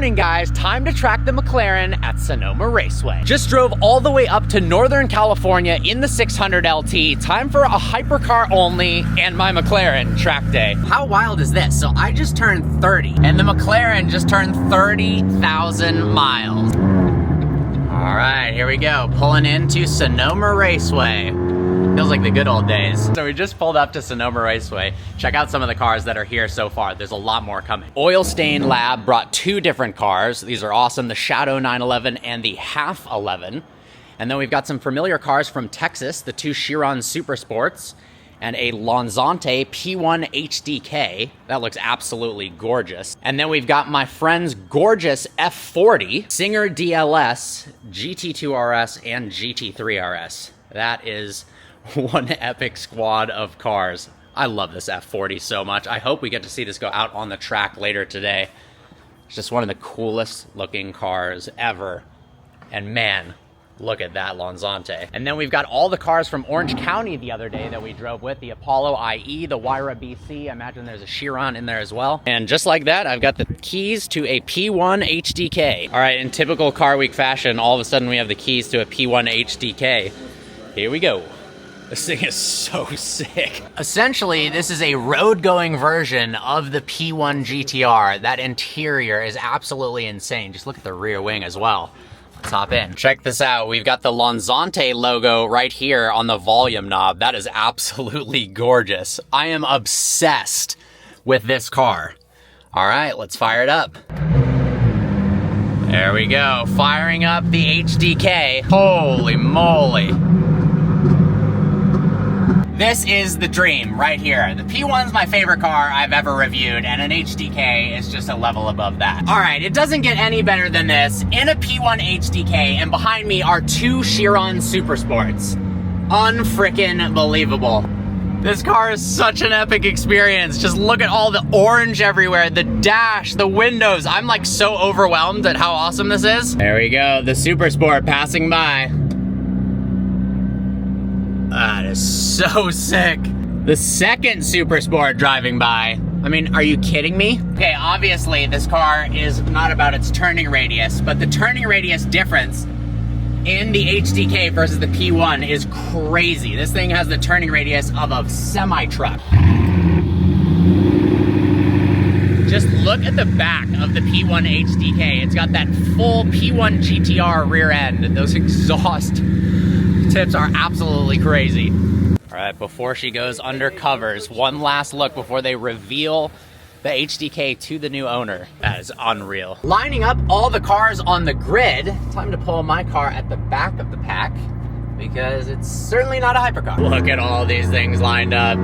morning, guys. Time to track the McLaren at Sonoma Raceway. Just drove all the way up to Northern California in the 600 LT. Time for a hypercar only and my McLaren track day. How wild is this? So I just turned 30 and the McLaren just turned 30,000 miles. All right, here we go. Pulling into Sonoma Raceway. Feels like the good old days. So we just pulled up to Sonoma Raceway. Check out some of the cars that are here so far. There's a lot more coming. Oil Stain Lab brought two different cars. These are awesome, the Shadow 911 and the Half 11. And then we've got some familiar cars from Texas, the two Chiron Super Sports and a Lanzante P1 HDK. That looks absolutely gorgeous. And then we've got my friend's gorgeous F40, Singer DLS, GT2 RS, and GT3 RS. That is one epic squad of cars. I love this F40 so much. I hope we get to see this go out on the track later today. It's just one of the coolest looking cars ever. And man, look at that Lanzante. And then we've got all the cars from Orange County the other day that we drove with. The Apollo IE, the Wyra BC. I imagine there's a Chiron in there as well. And just like that, I've got the keys to a P1 HDK. All right, in typical Car Week fashion, all of a sudden we have the keys to a P1 HDK. Here we go. This thing is so sick. Essentially, this is a road-going version of the P1 GTR. That interior is absolutely insane. Just look at the rear wing as well. Let's hop in. Check this out. We've got the Lanzante logo right here on the volume knob. That is absolutely gorgeous. I am obsessed with this car. All right, let's fire it up. There we go. Firing up the HDK. Holy moly. This is the dream right here. The P1's my favorite car I've ever reviewed, and an HDK is just a level above that. All right, it doesn't get any better than this. In a P1 HDK, and behind me are two Chiron Super Sports. Unfrickin' believable. This car is such an epic experience. Just look at all the orange everywhere, the dash, the windows. I'm like so overwhelmed at how awesome this is. There we go, the Super Sport passing by. That is so sick. The second Super Sport driving by. I mean, are you kidding me? Okay, obviously this car is not about its turning radius, but the turning radius difference in the HDK versus the P1 is crazy. This thing has the turning radius of a semi-truck. Just look at the back of the P1 HDK. It's got that full P1 GTR rear end. Those exhaust tips are absolutely crazy. All right, before she goes under covers, one last look before they reveal the HDK to the new owner. That is unreal. Lining up all the cars on the grid, time to pull my car at the back of the pack because it's certainly not a hypercar. Look at all these things lined up.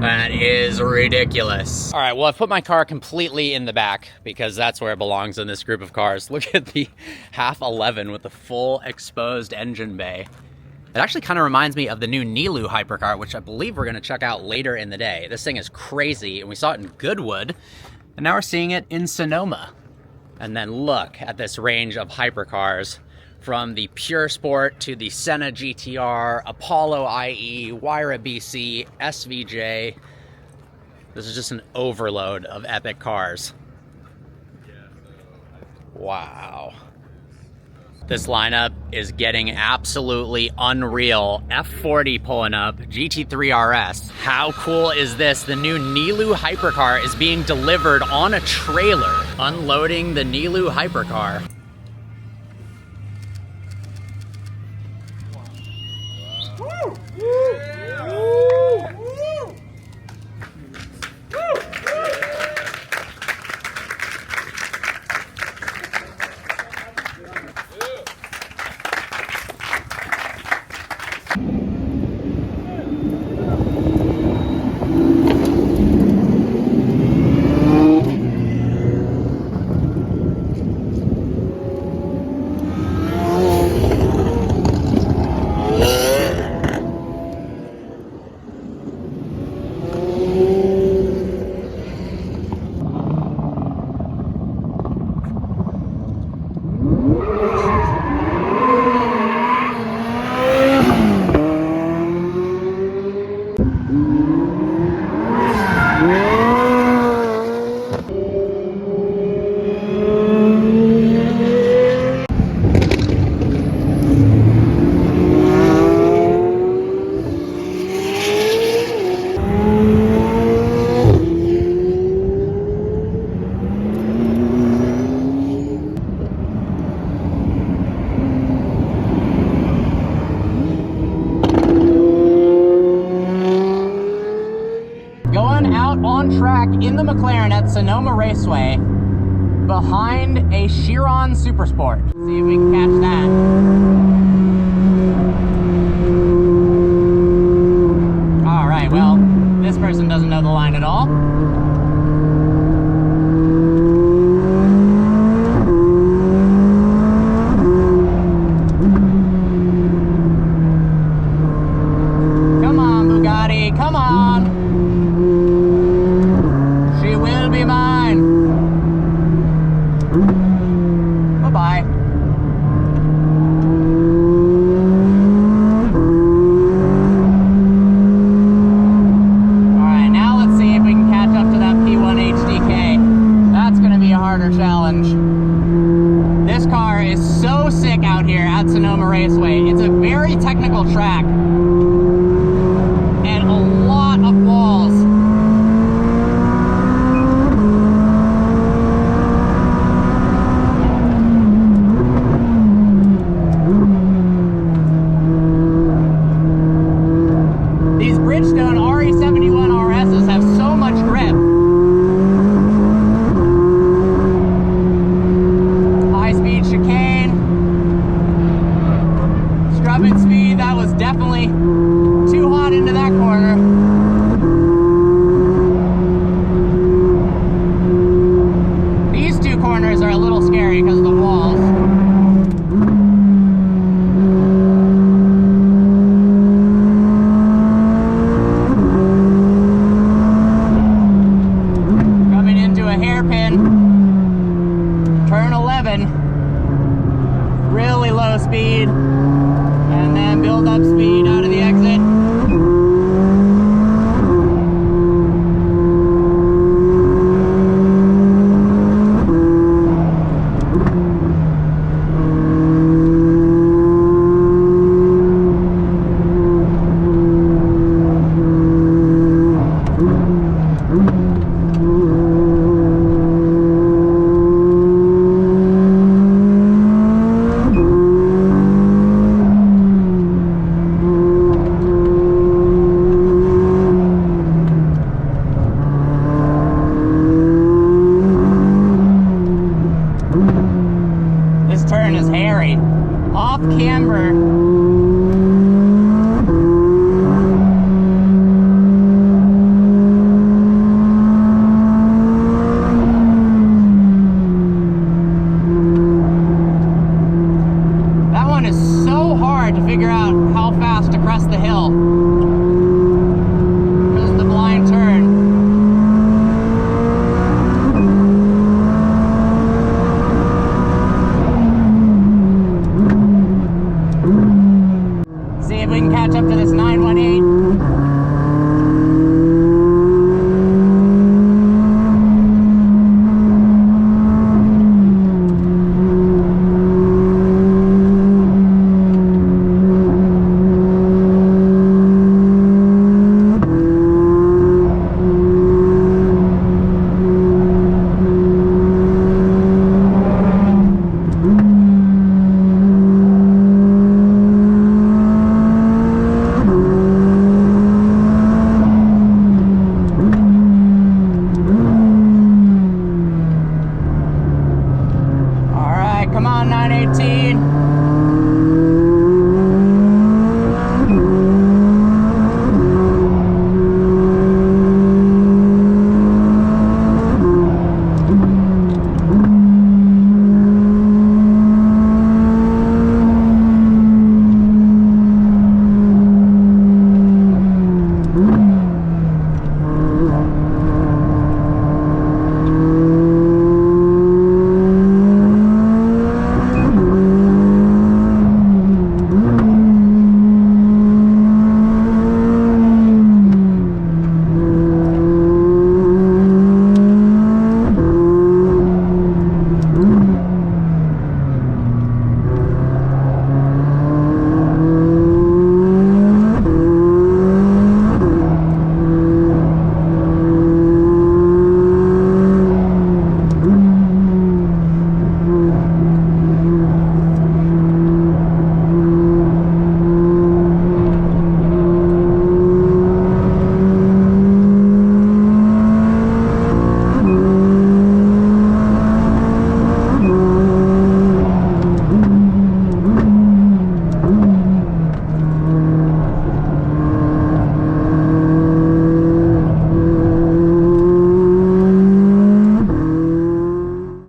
That is ridiculous. All right, well, I've put my car completely in the back because that's where it belongs in this group of cars. Look at the Half 11 with the full exposed engine bay. It actually kind of reminds me of the new Nilu hypercar, which I believe we're gonna check out later in the day. This thing is crazy, and we saw it in Goodwood, and now we're seeing it in Sonoma. And then look at this range of hypercars, from the Pure Sport to the Senna GTR, Apollo IE, Wyra BC, SVJ. This is just an overload of epic cars. Wow. This lineup is getting absolutely unreal. F40 pulling up, GT3 RS. How cool is this? The new Nilu hypercar is being delivered on a trailer. Unloading the Nilu hypercar. track in the McLaren at Sonoma Raceway behind a Chiron Supersport. Let's see if we can catch that. All right, well, this person doesn't know the line at all. Come on, Bugatti, come on. She will be mine. Bye-bye. Alright, now let's see if we can catch up to that P1 HDK. That's going to be a harder challenge. This car is so sick out here at Sonoma Raceway. It's a very technical track and a lot of walls. These Bridgestone RE71 RSs have so much grip. High-speed chicane. Scrubbing speed, that was definitely too hot into that corner. These two corners are a little scary because of the walls. Coming into a hairpin. Turn 11. Really low speed. And then build up speed out of the exit. This turn is hairy. Off camber. That one is so hard to figure out how fast to crest the hill. This is the blind turn. See if we can catch up to this 918. Come on, 918.